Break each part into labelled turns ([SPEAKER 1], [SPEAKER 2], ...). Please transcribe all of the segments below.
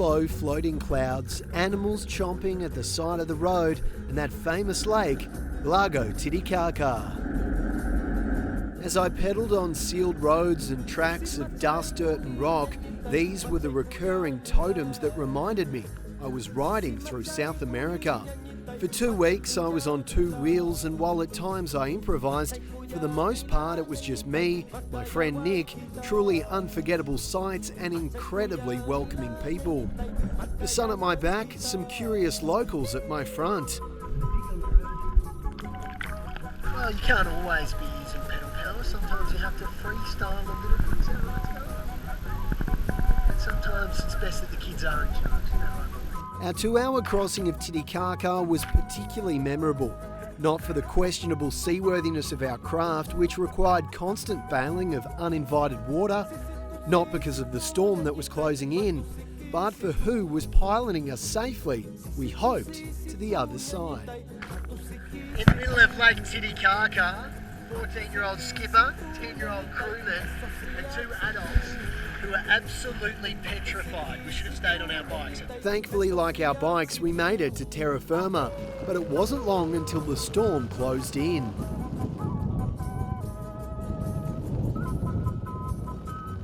[SPEAKER 1] low floating clouds, animals chomping at the side of the road, and that famous lake, Lago Titicaca. As I pedalled on sealed roads and tracks of dust, dirt and rock, these were the recurring totems that reminded me I was riding through South America. For 2 weeks I was on 2 wheels, and while at times I improvised, for the most part it was just me, my friend Nick, truly unforgettable sights and incredibly welcoming people. The sun at my back, some curious locals at my front.
[SPEAKER 2] Well, you can't always be using pedal power. Sometimes you have to freestyle a little bit. And sometimes it's best that the kids are in charge.
[SPEAKER 1] Our 2-hour crossing of Titicaca was particularly memorable, not for the questionable seaworthiness of our craft, which required constant bailing of uninvited water, not because of the storm that was closing in, but for who was piloting us safely, we hoped, to the other side.
[SPEAKER 2] In the middle of Lake Titicaca, 14-year-old skipper, 10-year-old crewman, and 2 adults who were absolutely petrified. We should have stayed on our bikes.
[SPEAKER 1] Thankfully, like our bikes, we made it to terra firma, but it wasn't long until the storm closed in.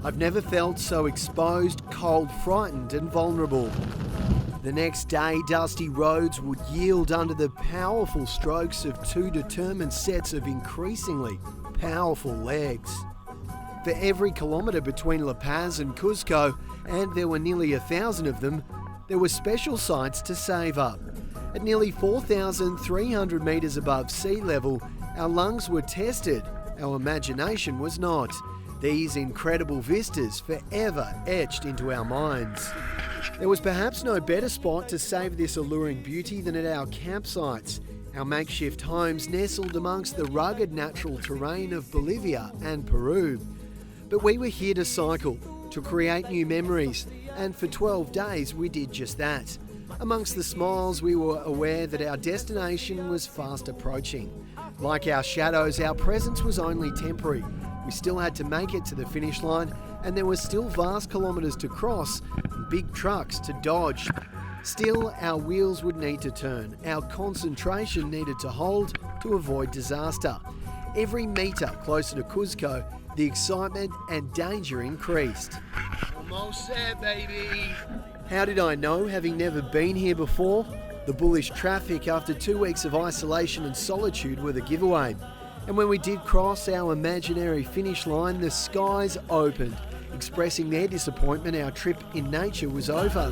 [SPEAKER 1] I've never felt so exposed, cold, frightened and vulnerable. The next day, dusty roads would yield under the powerful strokes of 2 determined sets of increasingly powerful legs. For every kilometre between La Paz and Cusco, and there were nearly 1,000 of them, there were special sights to save up. At nearly 4,300 metres above sea level, our lungs were tested, our imagination was not. These incredible vistas forever etched into our minds. There was perhaps no better spot to save this alluring beauty than at our campsites, our makeshift homes nestled amongst the rugged natural terrain of Bolivia and Peru. But we were here to cycle, to create new memories, and for 12 days we did just that. Amongst the smiles, we were aware that our destination was fast approaching. Like our shadows, our presence was only temporary. We still had to make it to the finish line, and there were still vast kilometres to cross and big trucks to dodge. Still, our wheels would need to turn, our concentration needed to hold to avoid disaster. Every metre closer to Cusco, the excitement and danger increased.
[SPEAKER 2] Almost there, baby.
[SPEAKER 1] How did I know, having never been here before? The bullish traffic after 2 weeks of isolation and solitude were the giveaway. And when we did cross our imaginary finish line, the skies opened, expressing their disappointment our trip in nature was over.